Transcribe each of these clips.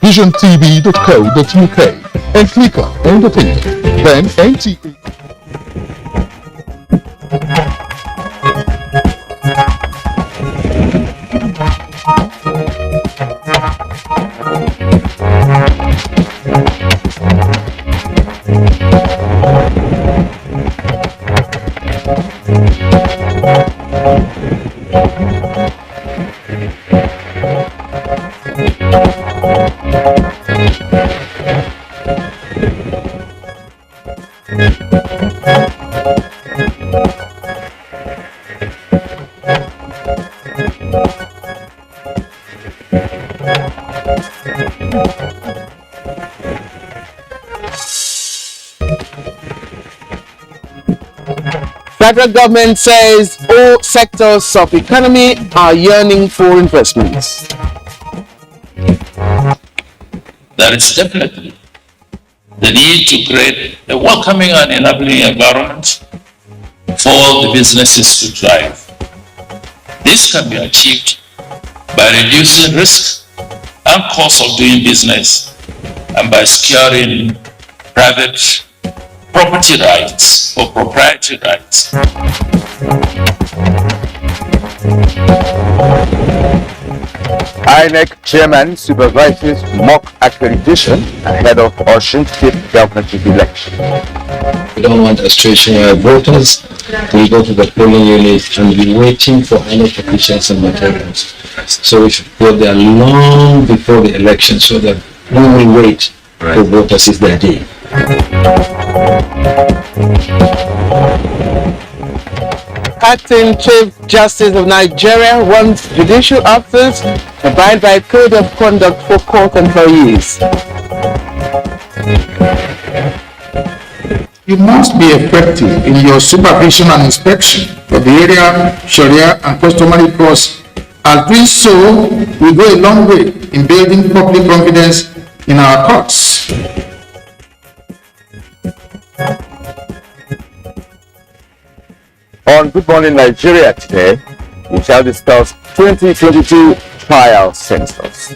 visiontv.co.uk and click on Entertainment, then NTA. Federal government says all sectors of economy are yearning for investments. There is definitely the need to create a welcoming and enabling environment for the businesses to thrive. This can be achieved by reducing risk and cost of doing business and by securing private property rights or proprietary rights. INEC chairman supervises mock accreditation ahead of Osun State governorship election. We don't want stationary voters to go to the polling unit and be waiting for INEC officials and materials. So we should go there long before the election so that we will wait for voters if they're there. Acting Chief Justice of Nigeria wants judicial officers to abide by code of conduct for court employees. You must be effective in your supervision and inspection of the area, Sharia, and customary laws. As doing so will go a long way in building public confidence in our courts. On Good Morning Nigeria today, we shall discuss 2022 trial census.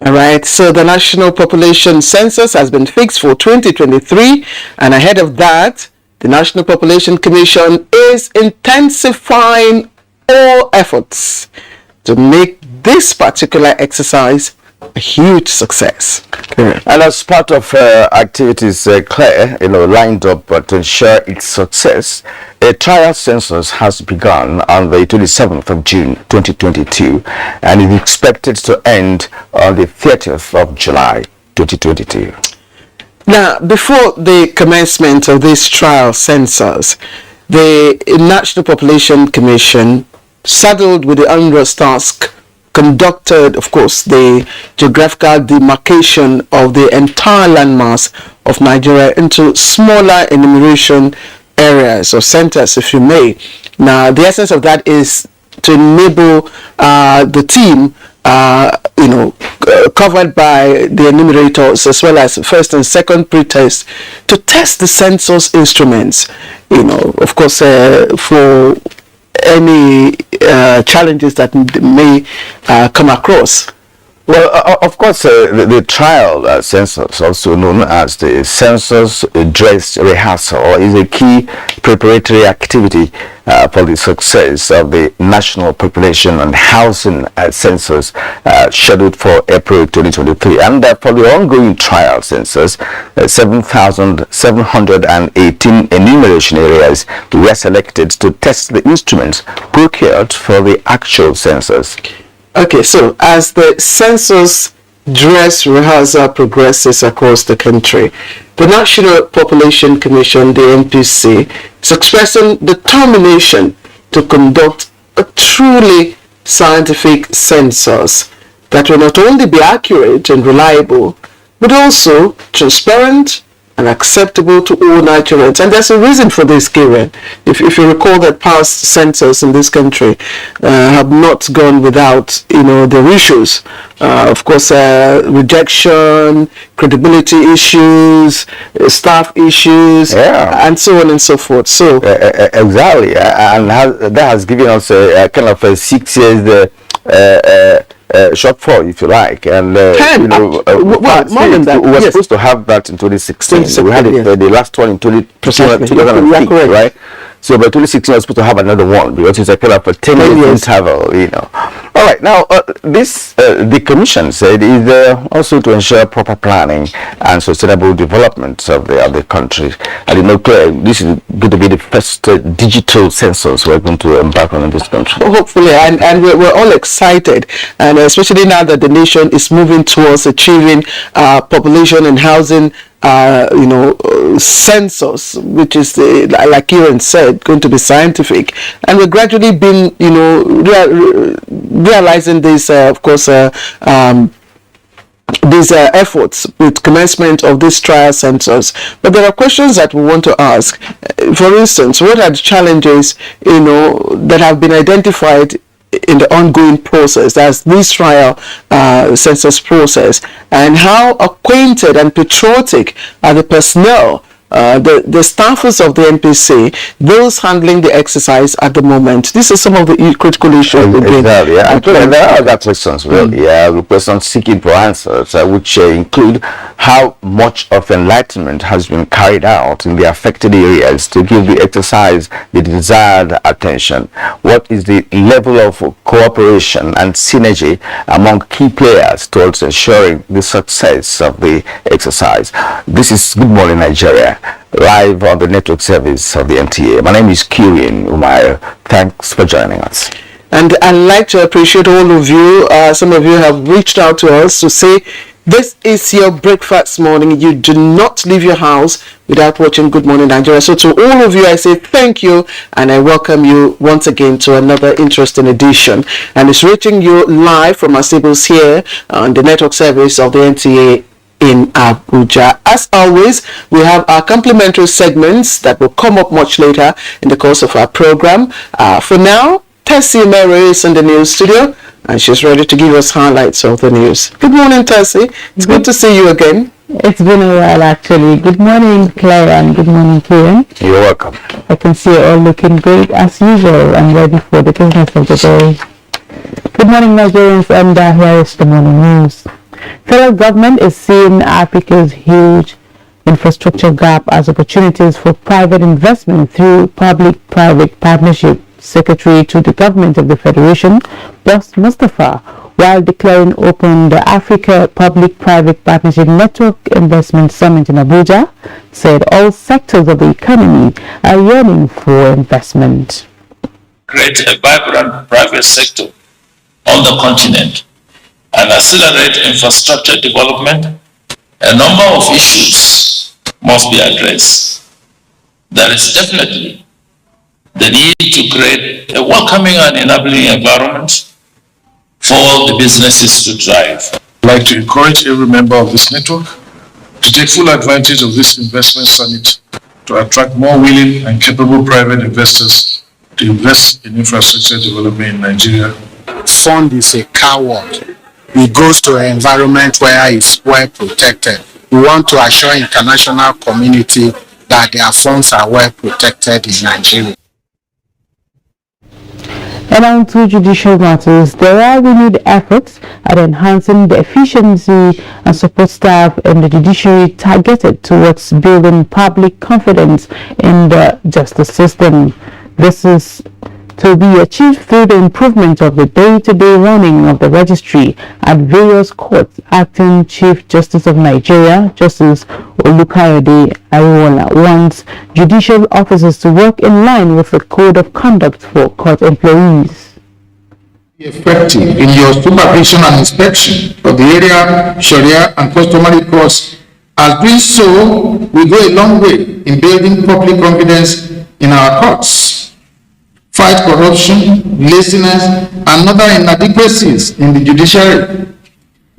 All right, so the National Population Census has been fixed for 2023, and ahead of that, the National Population Commission is intensifying all efforts to make this particular exercise a huge success. And as part of activities lined up to ensure its success, a trial census has begun on the 27th of June 2022 and is expected to end on the 30th of July 2022. Now, before the commencement of this trial census, the National Population Commission, saddled with the onerous task, conducted, of course, the geographical demarcation of the entire landmass of Nigeria into smaller enumeration areas or centers, if you may. Now, the essence of that is to enable the team, covered by the enumerators as well as first and second pre-test, to test the census instruments, of course, for any challenges that may come across. Well, of course, the trial census, also known as the census dress rehearsal, is a key preparatory activity for the success of the National Population and Housing Census scheduled for April 2023. And for the ongoing trial census, 7,718 enumeration areas were selected to test the instruments procured for the actual census. Okay, so as the census dress rehearsal progresses across the country, the National Population Commission, the NPC, is expressing determination to conduct a truly scientific census that will not only be accurate and reliable, but also transparent, and acceptable to all Nigerians. And there's a reason for this, Karen. If you recall that past census in this country have not gone without, the issues. Of course, rejection, credibility issues, staff issues, and so on and so forth. So exactly, and that has given us a kind of a 6 years shortfall, if you like, and more than that. We were supposed to have that in 2016. We had it, the last one in 2006, right? So by 2016, we're supposed to have another one because it's a kind of a 10-year interval, All right, now the commission said is also to ensure proper planning and sustainable development of the country. And Claire, this is going to be the first digital census we're going to embark on in this country. Hopefully, and we're all excited, and especially now that the nation is moving towards achieving population and housing census, which is like Kieran said, going to be scientific, and we're gradually being realizing this these efforts with commencement of this trial census. But there are questions that we want to ask. For instance, what are the challenges that have been identified in the ongoing process, that's this trial census process, and how acquainted and patriotic are the personnel, the staffers of the NPC, those handling the exercise at the moment? These are some of the critical issues. Exactly, yeah. There are other questions, really. The questions seeking for answers, which include how much of enlightenment has been carried out in the affected areas to give the exercise the desired attention. What is the level of cooperation and synergy among key players towards ensuring the success of the exercise? This is Good Morning Nigeria, live on the network service of the NTA. My name is Kieran Umair. Thanks for joining us. And I'd like to appreciate all of you. Some of you have reached out to us to say, this is your breakfast morning. You do not leave your house without watching Good Morning Nigeria. So to all of you, I say thank you, and I welcome you once again to another interesting edition. And it's reaching you live from our stables here on the network service of the NTA in Abuja. As always, we have our complimentary segments that will come up much later in the course of our program. For now, Tessie Mary is in the news studio, and she's ready to give us highlights of the news. Good morning, Tessie. It's good to see you again. It's been a while, actually. Good morning, Claire, and good morning, Kieran. You're welcome. I can see you all looking great as usual and ready for the business of the day. Good morning, Nigerians, and here is the morning news. Federal government is seeing Africa's huge infrastructure gap as opportunities for private investment through public-private partnership. Secretary to the government of the Federation, Boss Mustafa, while declaring open the Africa Public-Private Partnership Network Investment Summit in Abuja, said all sectors of the economy are yearning for investment. Create a vibrant private sector on the continent and accelerate infrastructure development. A number of issues must be addressed. There is definitely the need to create a welcoming and enabling environment for the businesses to thrive. I'd like to encourage every member of this network to take full advantage of this investment summit to attract more willing and capable private investors to invest in infrastructure development in Nigeria. Fund is a coward. It goes to an environment where it's well protected. We want to assure international community that their funds are well protected in Nigeria. And on to judicial matters, there are renewed efforts at enhancing the efficiency and support staff in the judiciary targeted towards building public confidence in the justice system. This is to be achieved through the improvement of the day-to-day running of the registry at various courts. Acting Chief Justice of Nigeria, Justice Olukayode Ariwola, wants judicial officers to work in line with the code of conduct for court employees. Effective in your supervision and inspection of the area, Sharia, and customary courts. As doing so, we go a long way in building public confidence in our courts. Fight corruption, laziness, and other inadequacies in the judiciary.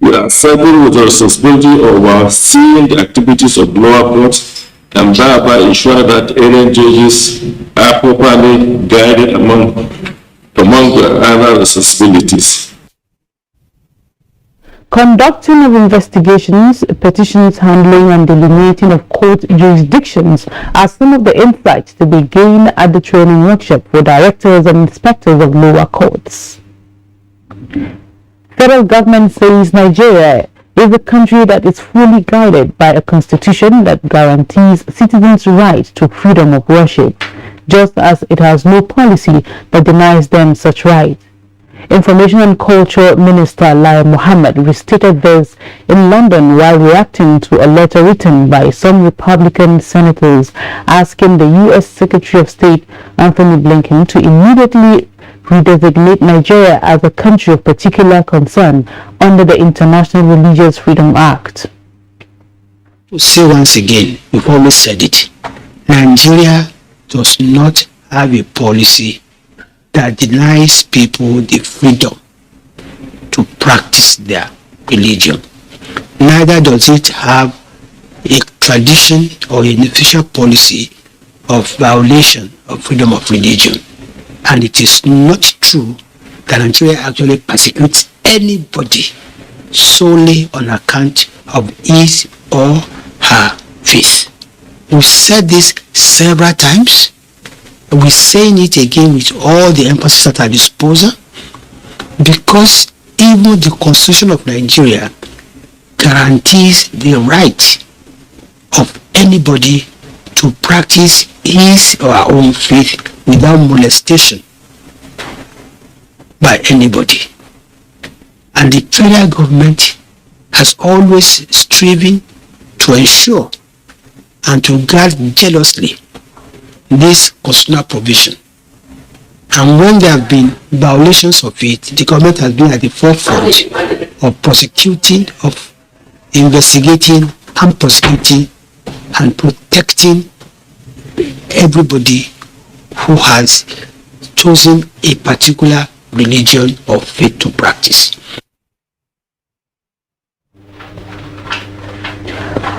We are saddled with the responsibility of overseeing the activities of lower courts and thereby ensure that area judges are properly guided among the other responsibilities. Conducting of investigations, petitions handling and delineating of court jurisdictions are some of the insights to be gained at the training workshop for directors and inspectors of lower courts. Federal government says Nigeria is a country that is fully guided by a constitution that guarantees citizens' right to freedom of worship, just as it has no policy that denies them such right. Information and Culture Minister Lai Mohammed restated this in London while reacting to a letter written by some Republican senators asking the U.S. Secretary of State Anthony Blinken to immediately redesignate Nigeria as a country of particular concern under the International Religious Freedom Act. To say once again, we've always said it, Nigeria does not have a policy that denies people the freedom to practice their religion. Neither does it have a tradition or an official policy of violation of freedom of religion. And it is not true that Nigeria actually persecutes anybody solely on account of his or her faith. We've said this several times. We're saying it again with all the emphasis at our disposal, because even the Constitution of Nigeria guarantees the right of anybody to practice his or her own faith without molestation by anybody. And the federal government has always striven to ensure and to guard jealously this constitutional provision. And when there have been violations of it, the government has been at the forefront of prosecuting, of investigating and prosecuting and protecting everybody who has chosen a particular religion or faith to practice.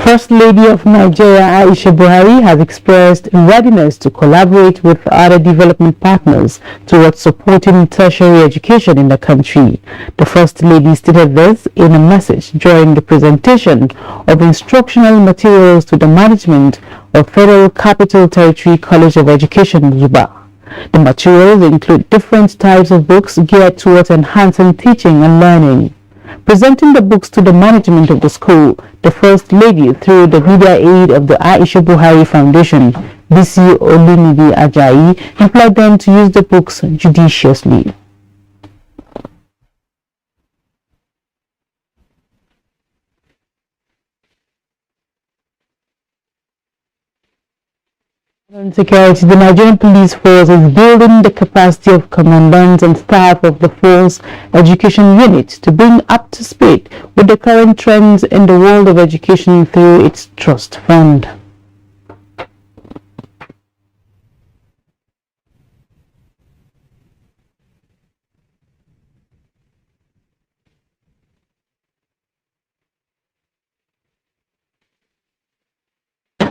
First Lady of Nigeria Aisha Buhari has expressed readiness to collaborate with other development partners towards supporting tertiary education in the country. The First Lady stated this in a message during the presentation of instructional materials to the management of Federal Capital Territory College of Education, Zuba. The materials include different types of books geared towards enhancing teaching and learning. Presenting the books to the management of the school, the First Lady, through the media aid of the Aisha Buhari Foundation, BC Olunidi Ajayi, implored them to use the books judiciously. On security, the Nigerian Police Force is building the capacity of commandants and staff of the force education unit to bring up to speed with the current trends in the world of education through its trust fund.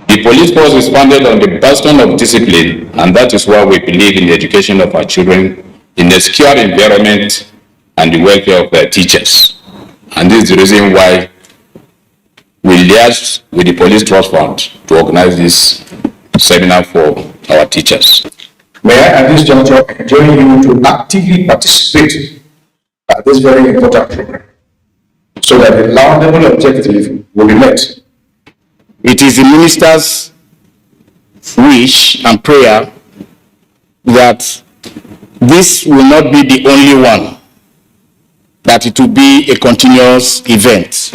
The police force is founded on the bastion of discipline, and that is why we believe in the education of our children in a secure environment and the welfare of their teachers. And this is the reason why we liaised with the Police Trust Fund to organize this seminar for our teachers. May I at this juncture enjoin you to actively participate at this very important program so that the laudable objective will be met. It is the minister's wish and prayer that this will not be the only one, that it will be a continuous event.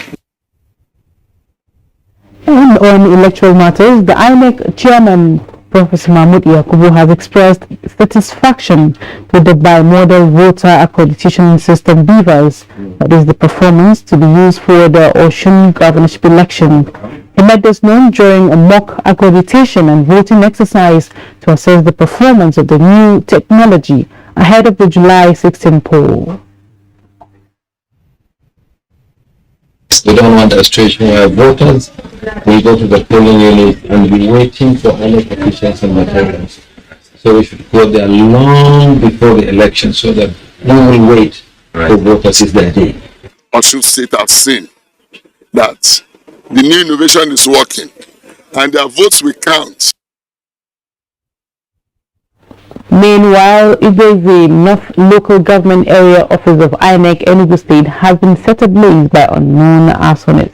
And on electoral matters, the INEC chairman, Professor Mahmoud Yakubu, has expressed satisfaction with the bimodal voter accreditation system BVAS, that is the performance to be used for the Osun governorship election. He made this known during a mock accreditation and voting exercise to assess the performance of the new technology ahead of the July 16 poll. We don't want a situation where voters will go to the polling unit and be waiting for INEC officials and materials. So we should go there long before the election so that no one will wait for voters if they're there. Osun State has seen that the new innovation is working and their votes will count. Meanwhile, Ibezi North Local Government Area Office of INEC Enugu State has been set ablaze by unknown arsonists.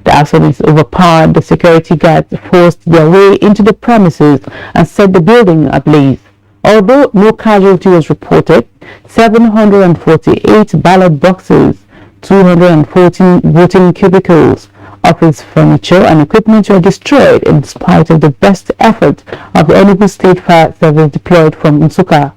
The arsonists overpowered the security guards, forced their way into the premises and set the building ablaze. Although no casualty was reported, 748 ballot boxes, 214 voting cubicles, office furniture and equipment were destroyed in spite of the best effort of the Enugu State Fire Service deployed from Nsukka.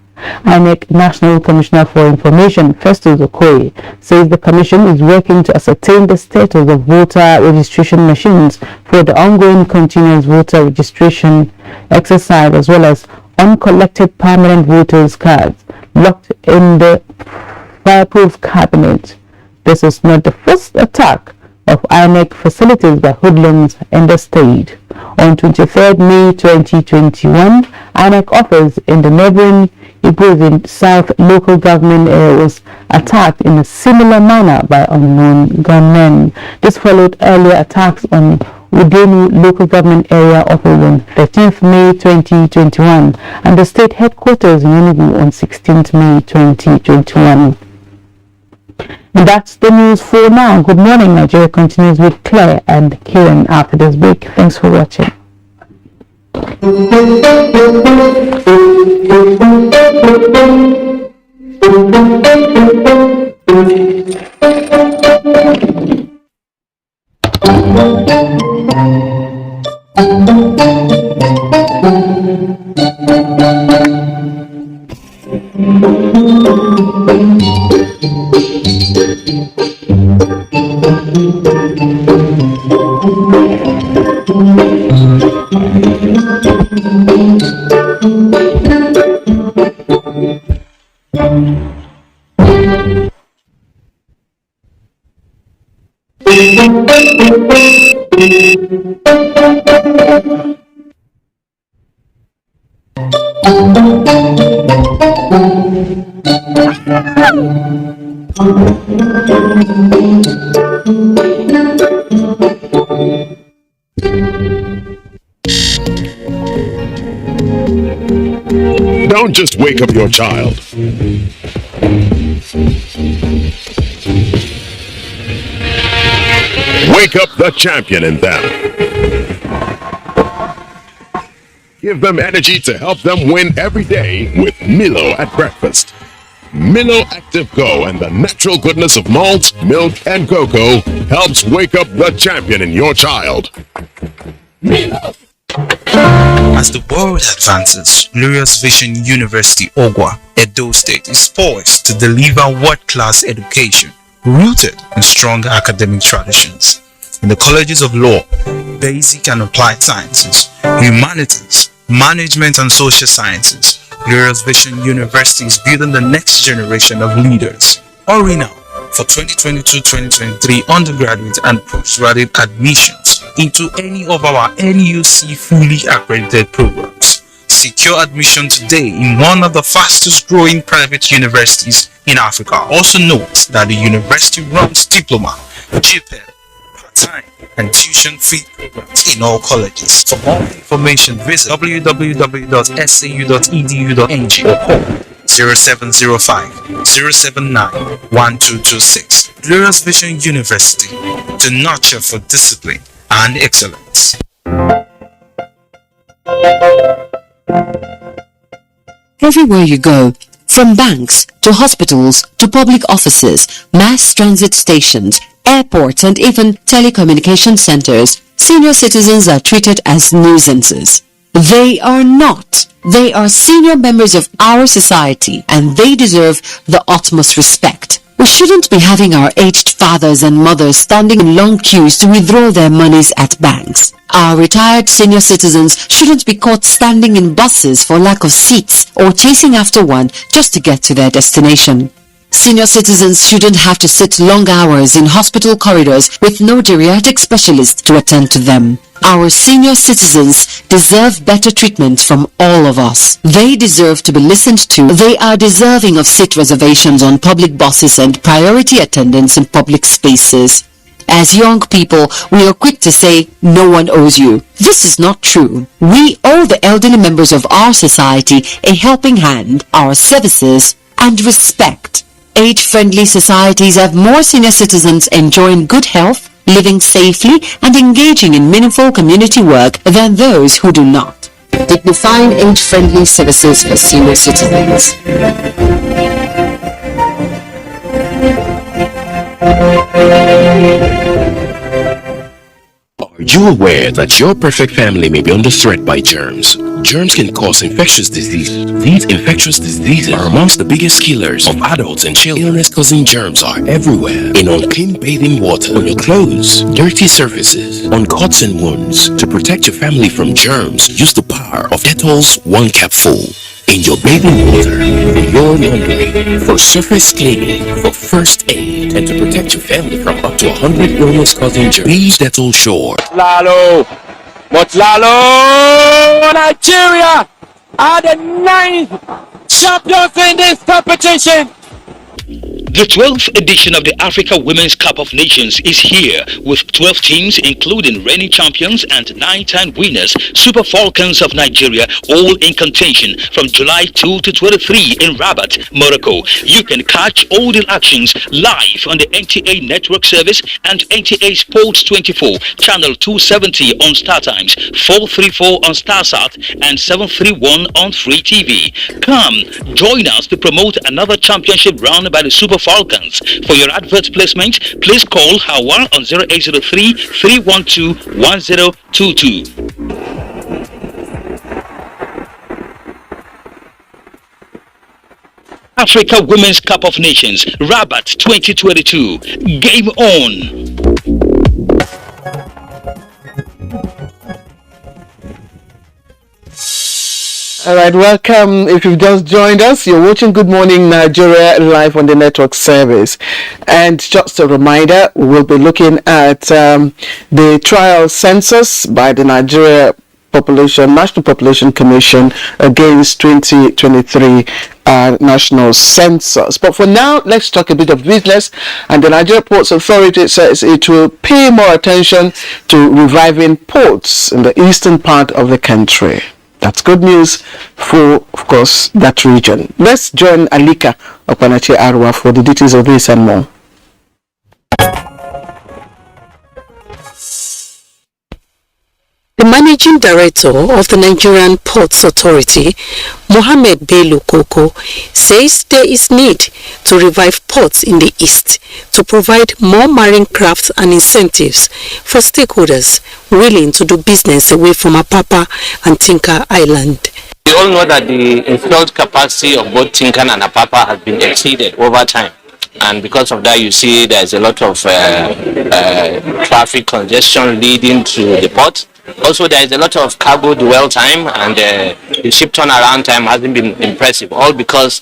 INEC National Commissioner for Information, Festus Okoye, says the commission is working to ascertain the status of voter registration machines for the ongoing continuous voter registration exercise, as well as uncollected permanent voters' cards locked in the fireproof cabinet. This is not the first attack of INEC facilities by hoodlums in the state. On 23rd May 2021, INEC office in the neighboring Ibezi South Local Government area was attacked in a similar manner by unknown gunmen. This followed earlier attacks on Udenu Local Government Area Office on 13th May 2021 and the state headquarters in Enugu on 16th May 2021. And that's the news for now. Good morning. Nigeria continues with Claire and Kieran after this break. Thanks for watching. Don't just wake up your child. Wake up the champion in them. Give them energy to help them win every day with Milo at breakfast. Milo Active Go and the natural goodness of malt, milk, and cocoa helps wake up the champion in your child. Milo. As the world advances, Glorious Vision University Ogwa, Edo State is poised to deliver world-class education rooted in strong academic traditions. In the colleges of law, basic and applied sciences, humanities, management and social sciences, Glorious Vision University is building the next generation of leaders. Hurry now for 2022-2023 undergraduate and postgraduate admissions into any of our NUC fully accredited programs. Secure admission today in one of the fastest growing private universities in Africa. Also note that the university runs diploma, GPED, part-time and tuition-free programs in all colleges. For more information, visit www.sau.edu.ng or call 0705 079 1226. Glorious Vision University, the nurture for discipline and excellence. Everywhere you go, from banks to hospitals to public offices, mass transit stations, airports, and even telecommunication centers, senior citizens are treated as nuisances. They are not. They are senior members of our society and they deserve the utmost respect. We shouldn't be having our aged fathers and mothers standing in long queues to withdraw their monies at banks. Our retired senior citizens shouldn't be caught standing in buses for lack of seats or chasing after one just to get to their destination. Senior citizens shouldn't have to sit long hours in hospital corridors with no geriatric specialist to attend to them. Our senior citizens deserve better treatment from all of us. They deserve to be listened to. They are deserving of seat reservations on public buses and priority attendance in public spaces. As young people, we are quick to say, no one owes you. This is not true. We owe the elderly members of our society a helping hand, our services, and respect. Age-friendly societies have more senior citizens enjoying good health, living safely, and engaging in meaningful community work than those who do not. Dignifying age-friendly services for senior citizens. Are you aware that your perfect family may be under threat by germs? Germs can cause infectious diseases. These infectious diseases are amongst the biggest killers of adults and children. Illness-causing germs are everywhere. In unclean bathing water, on your clothes, dirty surfaces, on cuts and wounds. To protect your family from germs, use the power of Dettol's 1 capsule. In your bathing water, for your laundry, for surface cleaning, for first aid, and to protect your family from up to 100 illness-causing germs. Please Dettol Shore. Motlalo, Nigeria are the 9th champions in this competition. The 12th edition of the Africa Women's Cup of Nations is here with 12 teams including reigning champions and 9-time winners, Super Falcons of Nigeria, all in contention from July 2 to 23 in Rabat, Morocco. You can catch all the actions live on the NTA Network Service and NTA Sports 24, Channel 270 on StarTimes, 434 on StarSat and 731 on Free TV. Come, join us to promote another championship run by the Super Falcons. For your advert placement, please call Hawa on 0803 312 1022. Africa Women's Cup of Nations, Rabat 2022. Game on! All right, welcome. If you've just joined us, you're watching Good Morning Nigeria live on the network service. And just a reminder, we'll be looking at the trial census by the National Population Commission against 2023 national census. But for now, let's talk a bit of business. And the Nigeria Ports Authority says it will pay more attention to reviving ports in the eastern part of the country. That's good news for, of course, that region. Let's join Alika Okpanachi Arwa for the details of this and more. The Managing Director of the Nigerian Ports Authority, Mohammed Bello Koko, says there is need to revive ports in the east to provide more marine craft and incentives for stakeholders willing to do business away from Apapa and Tinka Island. We all know that the installed capacity of both Tinkan and Apapa has been exceeded over time. And because of that, you see there's a lot of traffic congestion leading to the port. Also, there is a lot of cargo dwell time, and the ship turnaround time hasn't been impressive, all because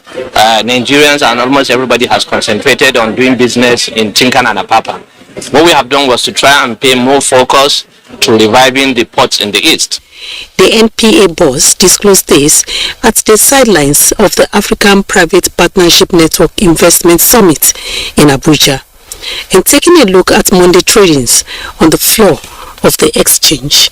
Nigerians and almost everybody has concentrated on doing business in Tinkan and Apapa. What we have done was to try and pay more focus to reviving the ports in the east. The NPA boss disclosed this at the sidelines of the African Private Partnership Network Investment Summit in Abuja, and taking a look at Monday tradings on the floor of the exchange.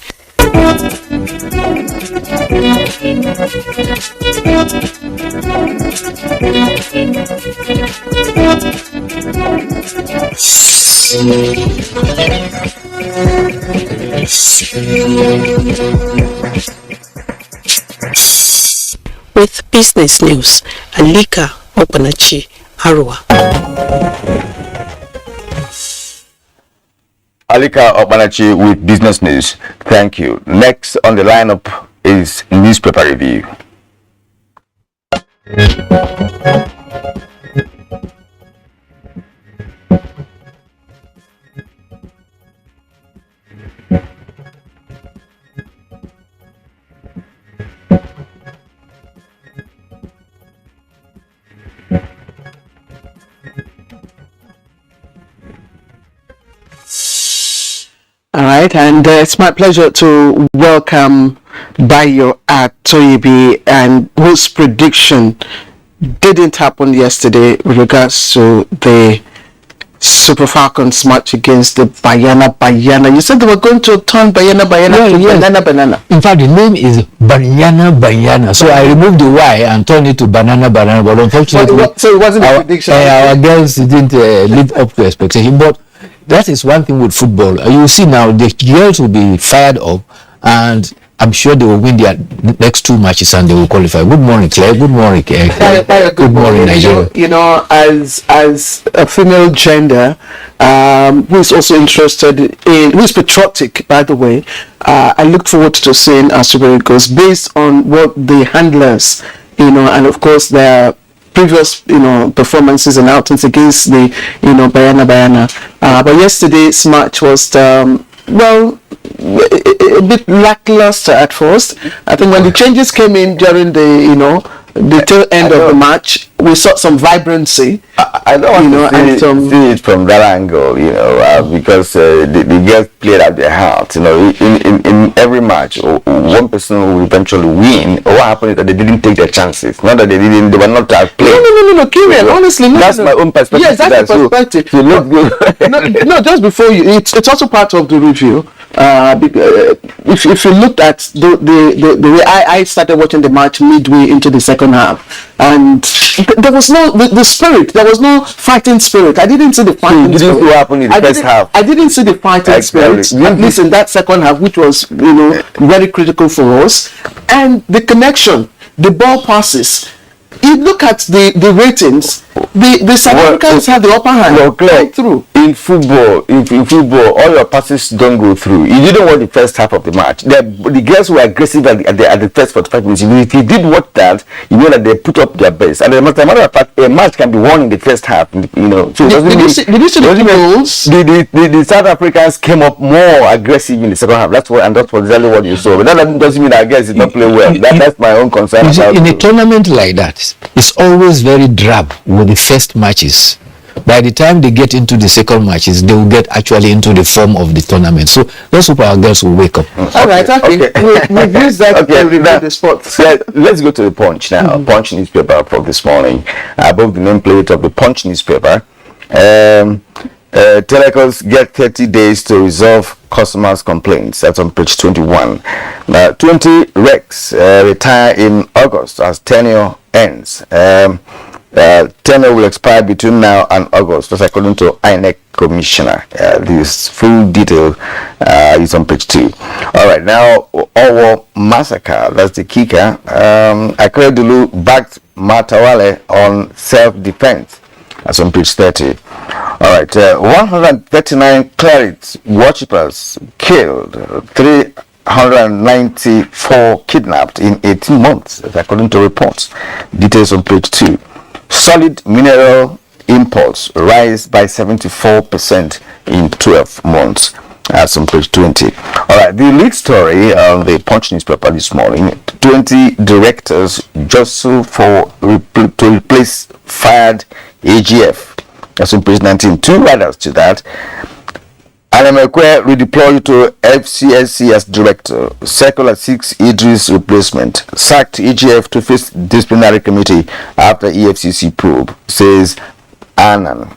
With business news, Alika Okpanachi Arwa. Alika Okpanachi with business news. Thank you. Next on the lineup is newspaper review. All right, and it's my pleasure to welcome Bayo Atoyibi, and whose prediction didn't happen yesterday with regards to the Super Falcons match against the Bayana. You said they were going to turn Bayana to yes. Banana. In fact, the name is Bayana. So I removed the Y and turned it to Banana. But unfortunately, so it wasn't a prediction. Our girls didn't live up to expectation. But that is one thing with football. You see now, the girls will be fired up, and I'm sure they will win their next 2 matches and they will qualify. Good morning, Claire. Good morning, Claire. Good morning, Nigeria. You know, as a female gender, who is also interested in, who is patriotic, by the way, I look forward to seeing as to where it goes based on what the handlers, you know, and of course their previous, you know, performances and outings against the, you know, Bayana. But yesterday's match was, well, a bit lackluster at first. I think when the changes came in during the, you know, the tail end of the match, we saw some vibrancy. I don't want to see it from that angle, you know, because the girls played at their heart. You know, in every match, one person will eventually win. What happened is that they didn't take their chances. Not that they were not outplayed. No, Kirian, honestly, that's my own perspective. Yes, that's the perspective. So look good. no, just before you, it's also part of the review. If you looked at the way I started watching the match midway into the second half, and there was no the spirit, there was no fighting spirit. I didn't see the fighting spirit. Didn't see what happened in the first half. I didn't see the fighting spirit, at least in that second half, which was, you know, very critical for us. And the connection, the ball passes. You look at the ratings, the South Africans have the upper hand. Through. In football, all your passes don't go through. You didn't watch the first half of the match. The girls were aggressive at the first 45 minutes. If you did watch that, you know that they put up their best. And as a matter of fact, a match can be won in the first half. You know, so did you see the goals? The South Africans came up more aggressive in the second half. That's exactly what you saw. But that doesn't mean our girls did not play well. That's my own concern. You see, in a tournament like that, it's always very drab with the first matches. By the time they get into the second matches, they will get actually into the form of the tournament. So let's hope our girls will wake up. All right, okay. We've used that to review the sport. Let's go to the Punch now. Punch newspaper for this morning. Above the nameplate of the Punch newspaper, telecoms get 30 days to resolve customers' complaints. That's on page 21. 20 recs retire in August as tenure ends. Tenure will expire between now and August. That's according to INEC Commissioner. This full detail is on page 2. All right, now Owo massacre. That's the kicker. Akeredolu backed Matawale on self-defense. That's on page 30. All right, 139 clerics worshippers killed, 394 kidnapped in 18 months, according to reports. Details on page 2. Solid mineral imports rise by 74% in 12 months. That's on page 20. All right, the lead story on the Punch newspaper this morning: 20 directors jostle to replace fired AGF. That's on page 19. 2 riders to that. Alamekwe redeployed to FCSC as director. Circular 6 Idris replacement. Sacked EGF to face disciplinary committee after EFCC probe, says Annan.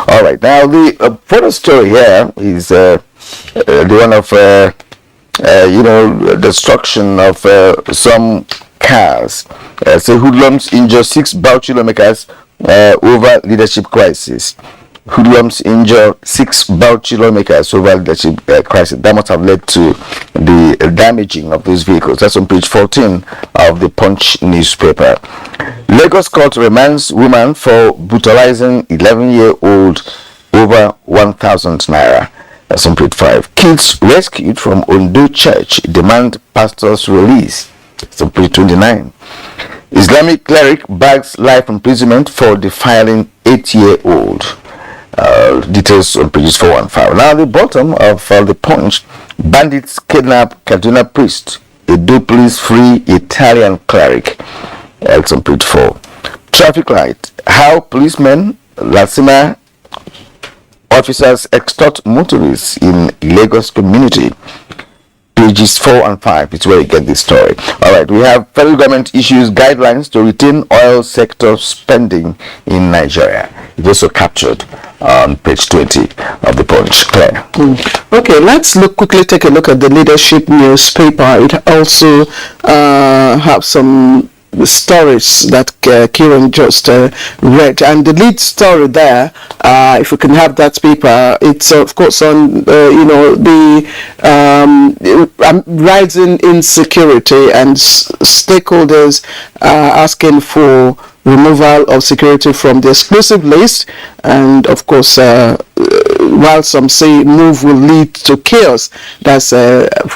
All right, now the photo story here is the one of destruction of some cars. So hoodlums injure 6 Bauchi lawmakers over leadership crisis. Hoodlums injure 6 Bauchi lawmakers over leadership crisis. That must have led to the damaging of those vehicles. That's on page 14 of the Punch newspaper. Lagos court remands woman for brutalizing 11-year-old over 1,000 naira. That's on page 5. Kids rescued from Ondo Church demand pastor's release. That's on page 29. Islamic cleric bags life imprisonment for defiling 8-year-old. Details on pages 4 and 5. Now, the bottom of the Punch: bandits kidnap Kaduna priest. Edo police free Italian cleric. That's on page 4. Traffic light: how policemen Lasima Officers extort motorists in Lagos community. Pages 4 and 5 is where you get this story. All right, we have federal government issues guidelines to retain oil sector spending in Nigeria. It's also captured on page 20 of the Punch. Claire. Okay, let's quickly take a look at the Leadership newspaper. It also have some stories that Kieran just read, and the lead story there, if we can have that paper, it's of course on the rising insecurity and stakeholders asking for removal of security from the exclusive list, and of course while some say move will lead to chaos. That's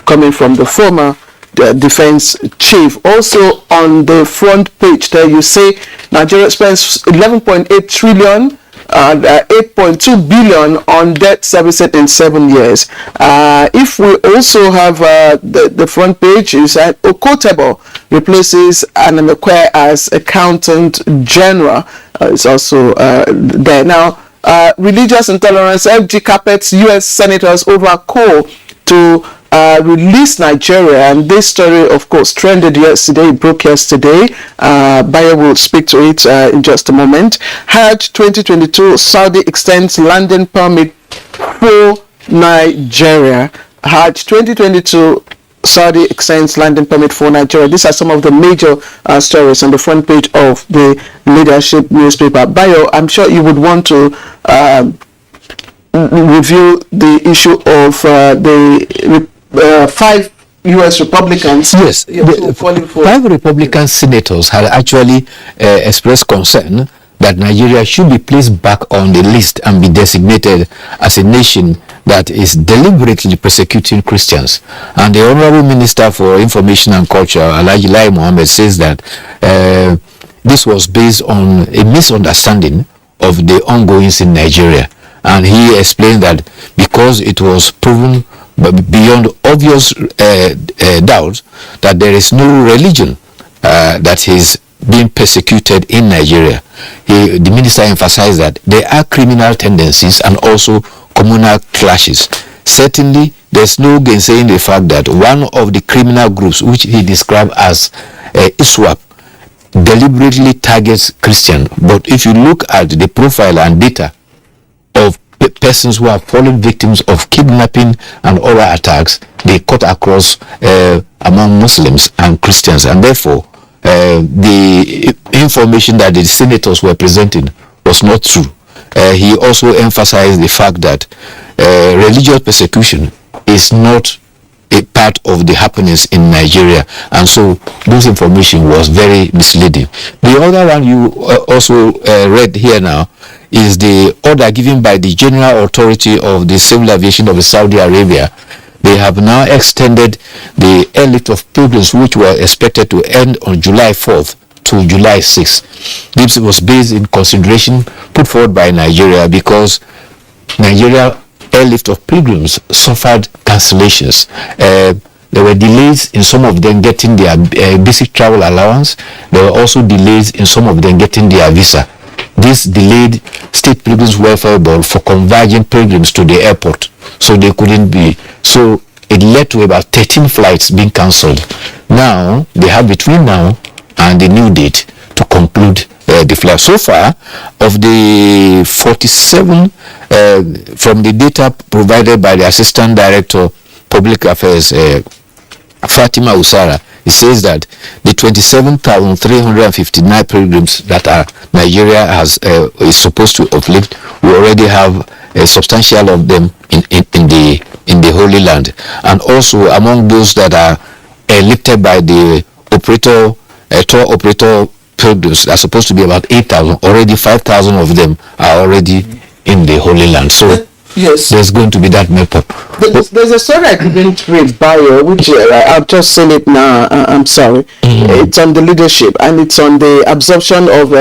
coming from the former defense chief. Also on the front page there, you say Nigeria spends 11.8 trillion and 8.2 billion on debt servicing in 7 years. If we also have the front page is that Okotebo replaces Anamekwe as accountant general. It's also there. Now, religious intolerance, FG carpets US senators over call to release Nigeria, and this story of course trended yesterday, broke yesterday. Bayo will speak to it in just a moment. Hajj 2022, Saudi extends landing permit for Nigeria. Hajj 2022, Saudi extends landing permit for Nigeria. These are some of the major stories on the front page of the Leadership newspaper. Bayo, I'm sure you would want to review the issue of the 5 U.S. Republicans. Yes, the 5 Republican senators had actually expressed concern that Nigeria should be placed back on the list and be designated as a nation that is deliberately persecuting Christians. And the Honorable Minister for Information and Culture, Alhaji Lai Mohammed, says that this was based on a misunderstanding of the ongoings in Nigeria. And he explained that because it was proven beyond obvious doubt that there is no religion that is being persecuted in Nigeria. The minister emphasized that there are criminal tendencies and also communal clashes. Certainly, there's no gainsaying the fact that one of the criminal groups, which he described as ISWAP, deliberately targets Christians. But if you look at the profile and data of persons who have fallen victims of kidnapping and other attacks, they cut across among Muslims and Christians, and therefore the information that the senators were presenting was not true. He also emphasized the fact that religious persecution is not a part of the happenings in Nigeria, and so this information was very misleading. The other one you also read here now is the order given by the General Authority of the Civil Aviation of Saudi Arabia. They have now extended the airlift of pilgrims, which were expected to end on July 4th to July 6th. This was based in consideration put forward by Nigeria because Nigeria airlift of pilgrims suffered cancellations. There were delays in some of them getting their basic travel allowance. There were also delays in some of them getting their visa. This delayed State Pilgrims Welfare Board for converging pilgrims to the airport, so they couldn't be. So it led to about 13 flights being cancelled. Now they have between now and the new date to conclude the flight. So far, of the 47 from the data provided by the Assistant Director Public Affairs, Fatima Usara, it says that the 27,359 pilgrims that Nigeria is supposed to uplift, we already have a substantial of them in the Holy Land, and also among those that are lifted by the tour operator pilgrims, are supposed to be about 8,000. Already 5,000 of them are already in the Holy Land. So yes, there's going to be that map-up. There's a story I didn't read, Bayo, which I've just seen it now. I'm sorry. It's on the leadership, and it's on the absorption of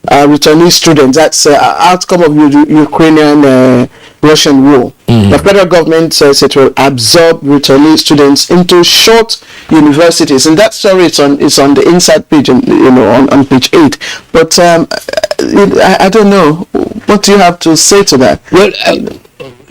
returnee students. That's outcome of Ukrainian Russian war. The federal government says it will absorb returnee students into short universities, and that story is on the inside page, on page 8. But I don't know. What do you have to say to that? Well,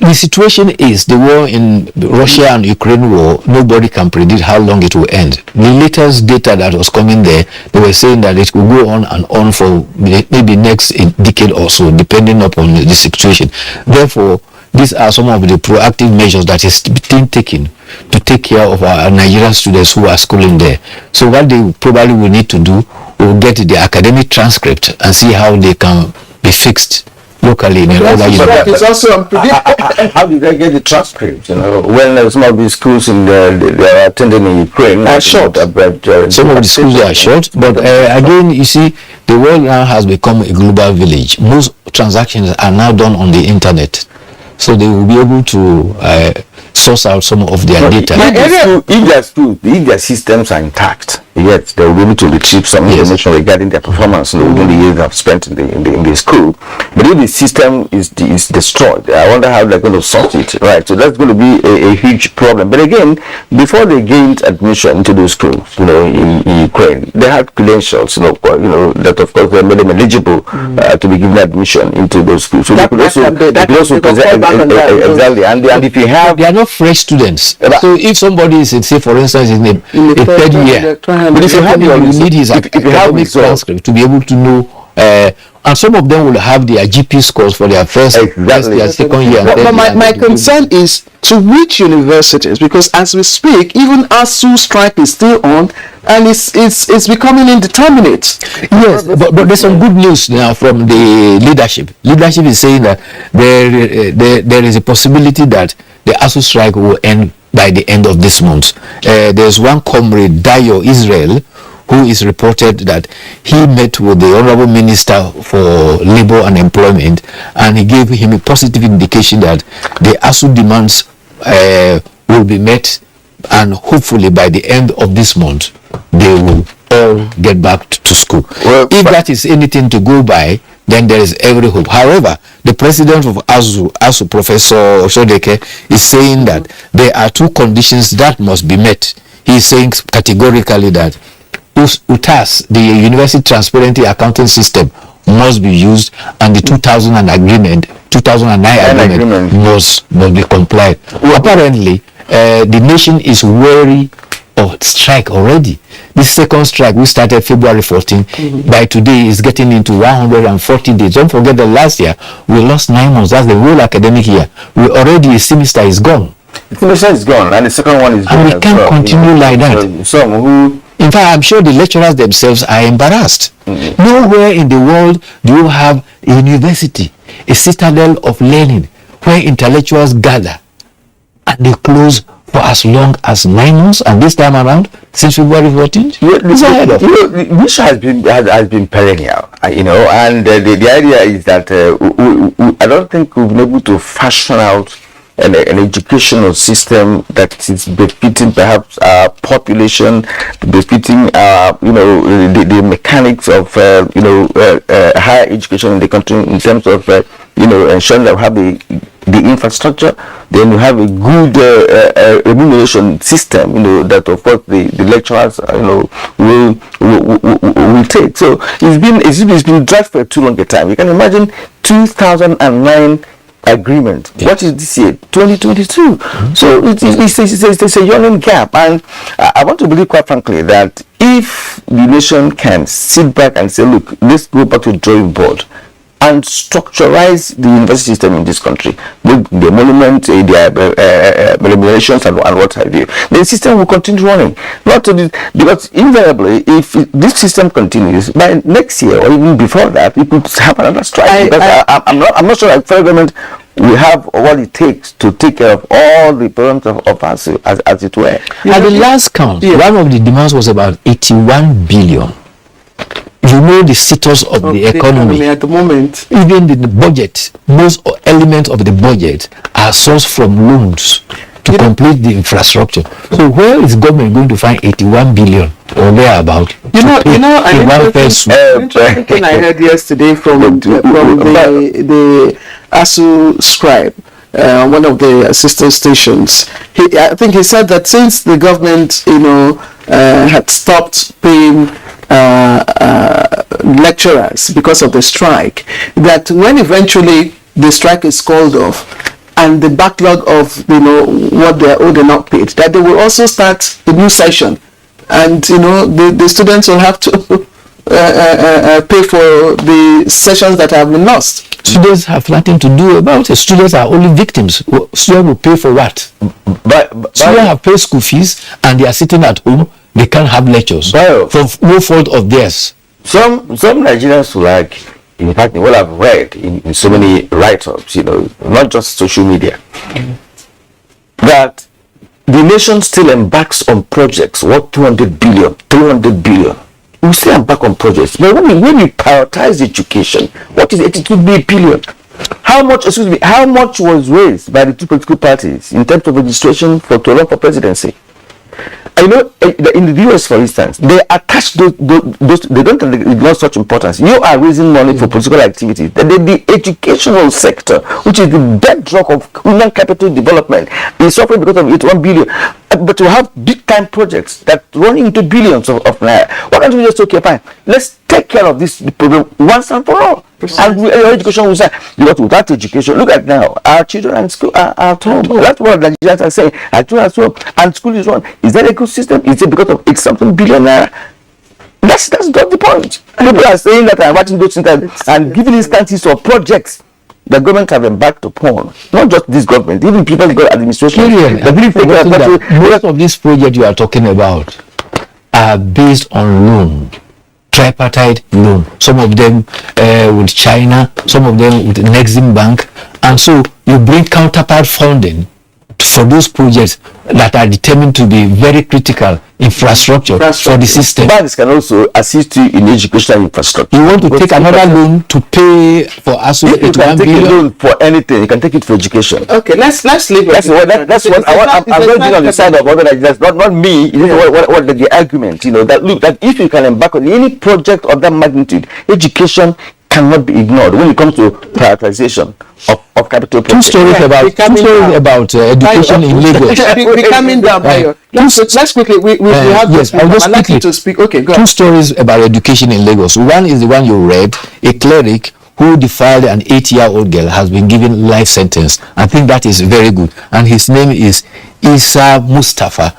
the situation is the war in Russia and Ukraine war. Nobody can predict how long it will end. The latest data that was coming there, they were saying that it will go on and on for maybe next decade or so, depending upon the situation. Therefore, these are some of the proactive measures that is being taken to take care of our Nigerian students who are schooling there. So what they probably will need to do will get the academic transcript and see how they can be fixed locally in another university. It's also unpredictable. How did they get the transcript? When some of these schools they are attending in Ukraine are short. Some of the schools are short, but again, you see, the world now has become a global village. Most transactions are now done on the internet, so they will be able to source out some of their data. If their systems are intact, yet they will be able to retrieve some information regarding their performance within the years they have spent in the school. But if the system is destroyed, I wonder how they're going to sort it, right? So that's going to be a huge problem. But again, before they gained admission into those schools, in Ukraine, they had credentials, that of course they made them eligible to be given admission into those schools. So they could also present exactly. And if you have, they are not fresh students. So if somebody is, say, for instance, in a third year, but if you have, you need his academic transcript to be able to know. And some of them will have their GP scores for their first their second year. But my concern is to which universities, because as we speak, even ASU strike is still on, and it's becoming indeterminate. Yes, but there's some good news now from the leadership. Leadership is saying that there is a possibility that the ASU strike will end by the end of this month. There's one comrade, Dayo Israel, who is reported that he met with the Honorable Minister for Labour and Employment, and he gave him a positive indication that the ASU demands will be met, and hopefully by the end of this month, they will all get back to school. Well, if that is anything to go by, then there is every hope. However, the president of ASU, Professor Oshodeke, is saying that there are two conditions that must be met. He is saying categorically that UTAS, the University Transparency Accounting System, must be used, and the 2009 agreement must be complied. Apparently, the nation is wary of strike already. This second strike, we started February 14, by today is getting into 140 days. Don't forget that last year we lost 9 months. That's the whole academic year. A semester is gone. The semester is gone, and the second one is gone. And we can't continue like that. Some who, in fact, I'm sure the lecturers themselves are embarrassed. Nowhere in the world do you have a university, a citadel of learning, where intellectuals gather and they close for as long as 9 months, and this time around, since February 14th, this has been perennial, and the idea is that I don't think we've been able to fashion out an educational system that is befitting perhaps our population, befitting the mechanics of higher education in the country, in terms of ensuring that we have the infrastructure, then you have a good remuneration system, that of course the lecturers will take. So it's been dragged for too long a time. You can imagine 2009 agreement. What is this year? 2022. So it's a yawning gap, and I want to believe, quite frankly, that if the nation can sit back and say, look, let's go back to the drawing board and structuralize the university system in this country, with the monument, the remunerations, and what have you, the system will continue running. Because invariably, if this system continues, by next year or even before that, it could have another strike. I'm not sure that the federal government will have what it takes to take care of all the problems of us, as it were. At the last count, one of the demands was about 81 billion. You know the status of the economy at the moment. Even the budget, most elements of the budget are sourced from loans to complete the infrastructure. So where is government going to find 81 billion or thereabout? Interesting I heard yesterday from the ASU scribe, one of the assistant stations. I think he said that since the government, had stopped paying lecturers because of the strike, that when eventually the strike is called off and the backlog of what they are owed and not paid, that they will also start the new session, and the students will have to pay for the sessions that have been lost. Students have nothing to do about it. Students are only victims. Students will pay for what? But students have paid school fees and they are sitting at home. They can't have lectures for no fault of theirs. Some Nigerians like, in fact, what I've read in so many write-ups, not just social media, that the nation still embarks on projects worth 200 billion, 300 billion. We still embark on projects. But when we prioritize education, what is it? It would be a billion. How much was raised by the two political parties in terms of registration to run for presidency? In the US, for instance, they attach those they don't ignore such importance. You are raising money for political activities. The educational sector, which is the bedrock of human capital development, is suffering because of it 1 billion. But to have big time projects that run into billions of naira, why don't we just fine? Let's take care of this problem once and for all. And education will say, without education, look at now, our children and school are at home. That's what the Nigerians are saying. Our children are at home and school is run. Is that a good system? Is it because of it's something billion naira? That's not the point. People are saying that I'm watching those things and giving instances of projects the government have embarked upon. Not just this government, even people in the administration. Most of these projects you are talking about are based on loan. Tripartite loan, some of them with China, some of them with Nexim Bank, and so you bring counterpart funding for those projects that are determined to be very critical infrastructure for the system. Banks can also assist you in educational infrastructure. You want to take another loan to pay for us? You can take a loan for anything. You can take it for education. Okay, let's leave it. That's what I'm going to be on the side of other Nigerians, not me. What the argument? That if you can embark on any project of that magnitude, education cannot be ignored when it comes to prioritization of capital projects. Two stories about education in Lagos. We're coming down. Let's quickly. We have I'd like you to speak. Okay, go. Two stories about education in Lagos. One is the one you read. A cleric who defiled an 8-year-old girl has been given life sentence. I think that is very good. And his name is Isa Mustafa.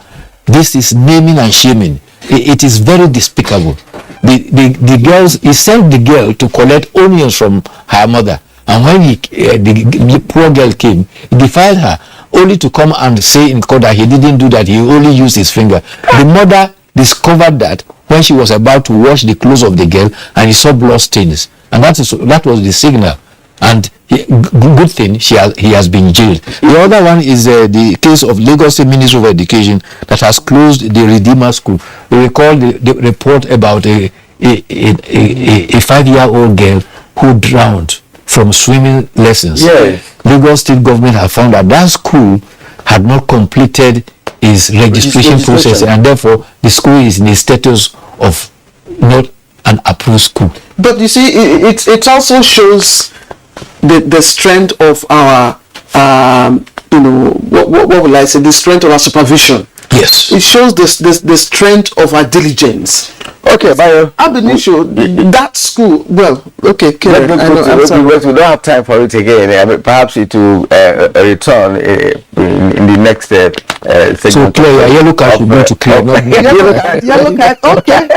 This is naming and shaming. It is very despicable. The girls, he sent the girl to collect onions from her mother, and when the poor girl came, he defiled her, only to come and say in court that he didn't do that, he only used his finger. The mother discovered that when she was about to wash the clothes of the girl, and he saw blood stains, and that was the signal. And good thing he has been jailed. The other one is the case of Lagos State Ministry of Education that has closed the Redeemer School. You recall the report about a 5-year-old girl who drowned from swimming lessons. Yes. Lagos State government have found that school had not completed its registration process, and therefore the school is in a status of not an approved school. But you see, it also shows the strength of our what will I say, the strength of our supervision. Yes, it shows the strength of our diligence. Okay, Bayo. Ab initio, that school, well, okay, we don't have time for it again. I mean, perhaps it will return in the next segment. So clear, yellow card should go to clear. Yellow card, okay.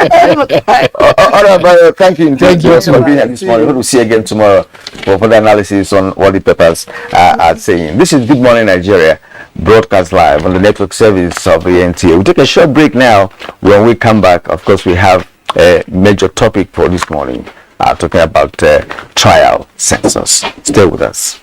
All right, Bayo, thank you for being here this morning. We'll see you again tomorrow for further analysis on what the papers are saying. This is Good Morning Nigeria, broadcast live on the network service of the NTA. We'll take a short break now. When we come back, of course, we have a major topic for this morning, talking about trial census. Stay with us.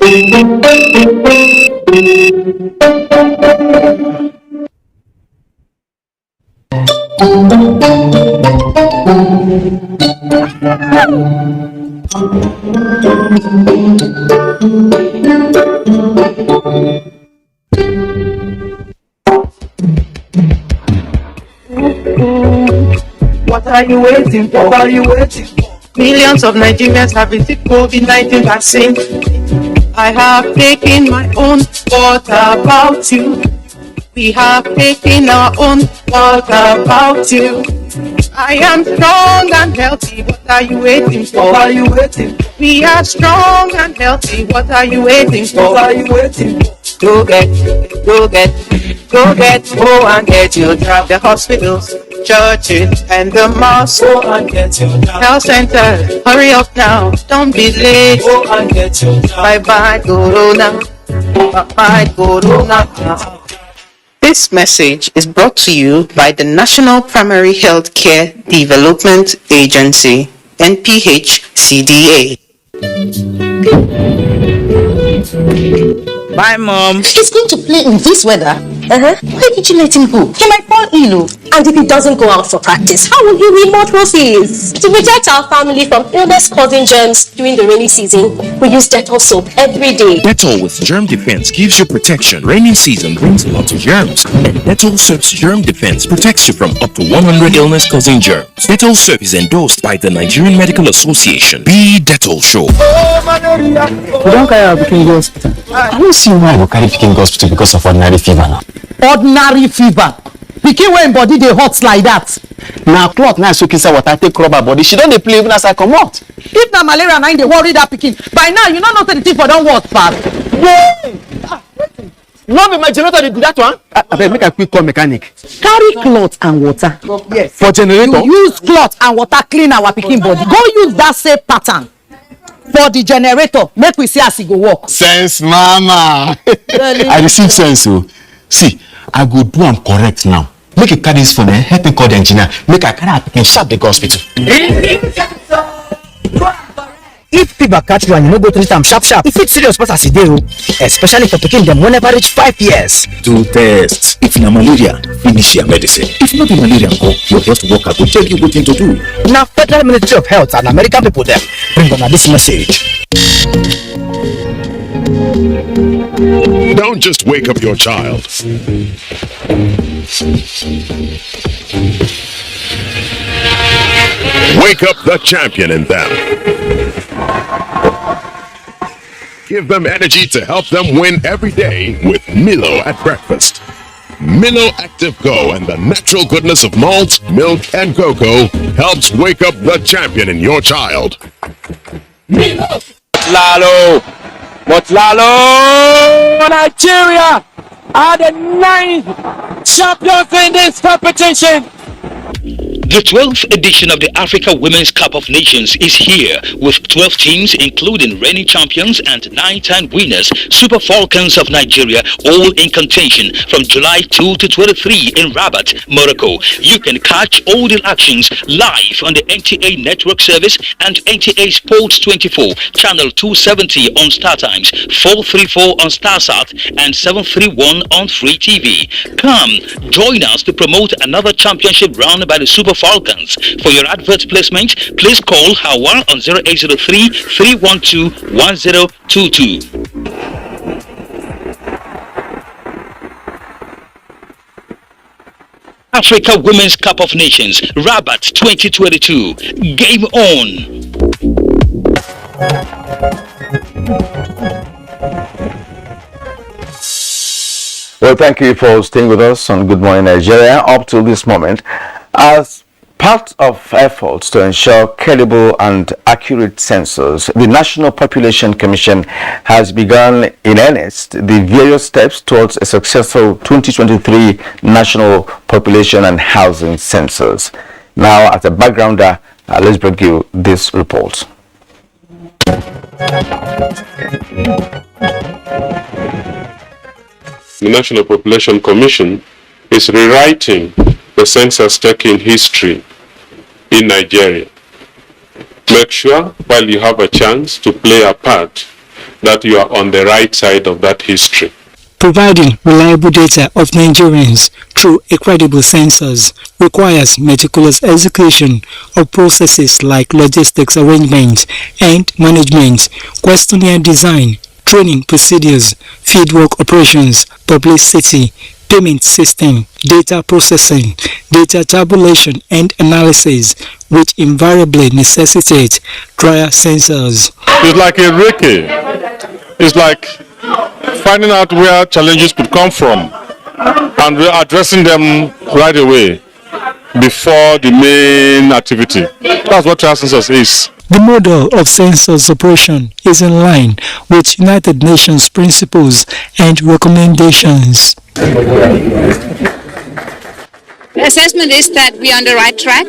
What are you waiting for? What are you waiting for? Millions of Nigerians have received COVID-19 vaccine. I have taken my own. What about you? We have taken our own. What about you? I am strong and healthy. What are you waiting for? What are you waiting for? We are strong and healthy. What are you waiting for? What are you waiting for? Go get, go and get your job. The hospitals, churches, and the mosques. Go and get your job. Health center, hurry up now. Don't be late. Go and get your job. Bye bye, Corona. Bye bye, Corona. This message is brought to you by the National Primary Health Care Development Agency, NPHCDA. Bye, Mom. He's going to play in this weather. Why did you let him go? He might fall ill. And if he doesn't go out for practice, how will he win more trophies? To protect our family from illness-causing germs during the rainy season, we use Dettol soap every day. Dettol with Germ Defense gives you protection. Rainy season brings a lot of germs, and Dettol soap's Germ Defense protects you from up to 100 illness-causing germs. Dettol soap is endorsed by the Nigerian Medical Association. Be Dettol Show. We don't carry our Pikin go hospital. I don't see why I go carry Pikin go hospital because of ordinary fever now. Ordinary fever? Pikin wey im body dey hot like that. Na cloth na soak inside water take rub her body. She don dey play even as I comot. If na malaria na im dey worry that pikin, by now you no know say the thing for don worse pass. No be my generator dey do that one. Abeg make I quick call mechanic. Carry cloth and water. Yes. For generator? You use cloth and water clean our pikin body. Go use that same pattern for the generator. Make we see as e go work. Sense mama. I receive sense o. See, I go do am correct now. Make you carry this phone and help me call the engineer. Make I carry her pikin sharp dey go hospital. If fever catch you and you no go treat am sharp sharp, e fit serious pass as e dey o, especially for pikin dem wey never reach 5 years. Do tests. If na malaria, finish your medicine. If not be malaria, your health worker go tell you wetin to do. Na Federal Ministry of Health and American people dem bring una this message. Don't just wake up your child. Wake up the champion in them. Give them energy to help them win every day with Milo at breakfast. Milo Active Go and the natural goodness of malt, milk, and cocoa helps wake up the champion in your child. Milo! But Lalo, Nigeria are the 9th champions in this competition. The 12th edition of the Africa Women's Cup of Nations is here with 12 teams including reigning champions and 9-time winners, Super Falcons of Nigeria, all in contention from July 2 to 23 in Rabat, Morocco. You can catch all the actions live on the NTA Network Service and NTA Sports 24, Channel 270 on Star Times, 434 on StarSat and 731 on Free TV. Come, join us to promote another championship run by the Super Falcons. For your advert placement, please call Hawa on 0803 312 1022. Africa Women's Cup of Nations, Rabat 2022. Game on! Well, thank you for staying with us on Good Morning Nigeria up to this moment. As part of efforts to ensure credible and accurate census, the National Population Commission has begun in earnest the various steps towards a successful 2023 National Population and Housing Census. Now, as a backgrounder, let's bring you this report. The National Population Commission is rewriting the census-taking history in Nigeria. Make sure while you have a chance to play a part, that you are on the right side of that history. Providing reliable data of Nigerians through a credible census requires meticulous execution of processes like logistics arrangement and management, questionnaire design, training procedures, fieldwork operations, publicity, payment system, data processing, data tabulation and analysis, which invariably necessitate trial census. It's like a recce. It's like finding out where challenges could come from and we're addressing them right away before the main activity. That's what trial census is. The model of census operation is in line with United Nations principles and recommendations. The assessment is that we are on the right track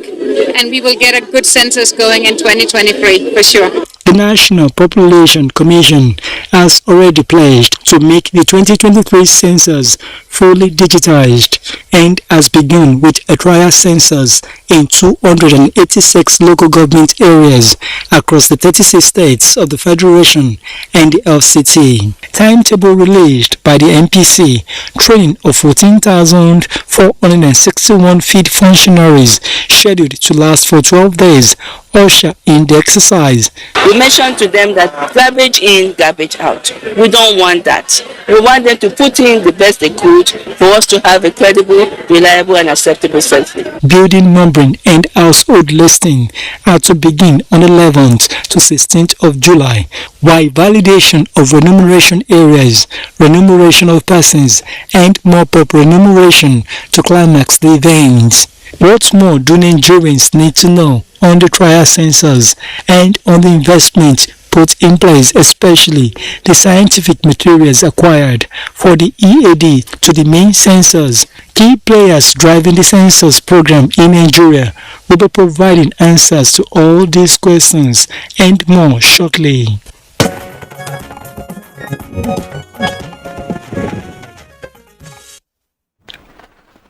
and we will get a good census going in 2023 for sure. The National Population Commission has already pledged to make the 2023 census fully digitized and has begun with a trial census in 286 local government areas across the 36 states of the Federation and the FCT. Timetable released by the NPC, training of 14,461 field functionaries scheduled to last for 12 days usher in the exercise. We mentioned to them that garbage in, garbage out. We don't want that. We want them to put in the best they could for us to have a credible, reliable and acceptable census. Building numbering and household listing are to begin on 11th to 16th of July, while validation of remuneration areas, remuneration of persons and mop-up remuneration to climax the event. What more do Nigerians need to know on the trial census and on the investment put in place, especially the scientific materials acquired for the EAD to the main census? Key players driving the census program in Nigeria will be providing answers to all these questions and more shortly.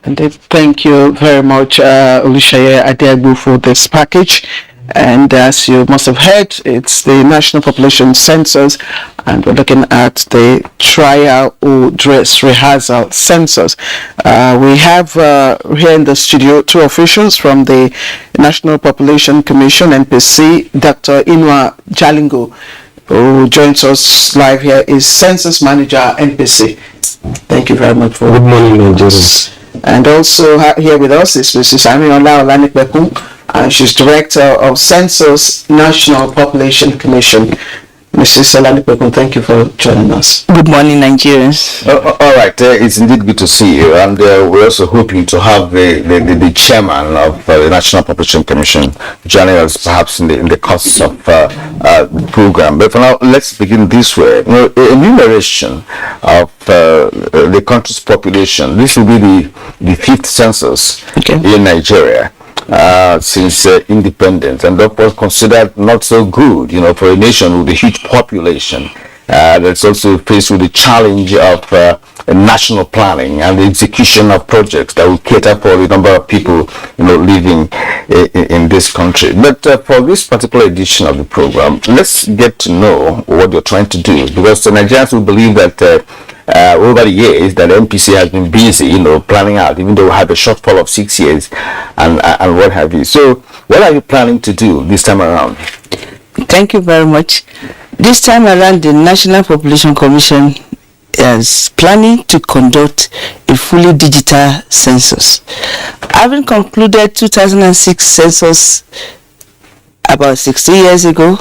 Indeed, thank you very much, Olushaye Adeagbo, for this package. And as you must have heard, it's the National Population Census, and we're looking at the trial or dress rehearsal census. We have here in the studio two officials from the National Population Commission, NPC. Dr. Inua Jalingo, who joins us live here, is Census Manager, NPC. Thank you very much for... Good morning, Nigerians. And also here with us is Mrs. Amiola Olanipekun, and she's Director of Census National Population Commission. Mrs. Olanipekun, thank you for joining us. Good morning, Nigerians. All right, it's indeed good to see you, and we're also hoping to have the chairman of the National Population Commission joining us perhaps in the course of the program. But for now, let's begin this way. Enumeration of the country's population. This will be the fifth census in Nigeria since independence, and of course considered not so good, for a nation with a huge population that's also faced with the challenge of national planning and the execution of projects that will cater for the number of people living in this country. But for this particular edition of the program, let's get to know what you're trying to do, because the Nigerians will believe that over the years that MPC has been busy, planning out, even though we have a shortfall of 6 years and what have you. So what are you planning to do this time around? Thank you very much. This time around, the National Population Commission is planning to conduct a fully digital census. Having concluded 2006 census about 60 years ago,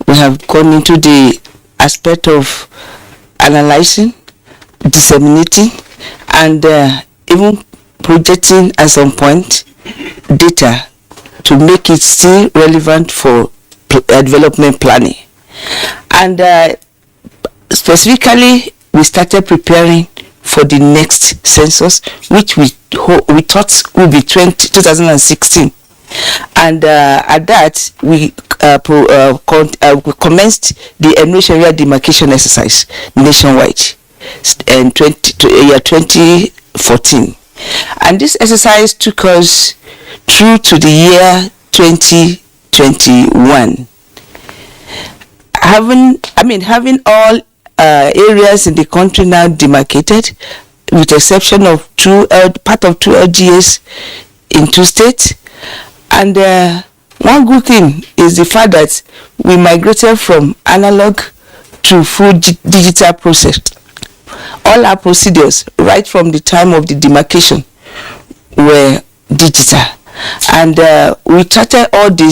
we have gone into the aspect of analyzing, disseminating, and even projecting at some point data to make it still relevant for development planning. And specifically, we started preparing for the next census, which we thought would be 2016. And at that, we commenced the enumeration area demarcation exercise nationwide in 2014. And this exercise took us through to the year 2021. having all areas in the country now demarcated, with exception of part of 2 LGAs in 2 states. And one good thing is the fact that we migrated from analog to full digital process. All our procedures, right from the time of the demarcation, were digital. And we charted all this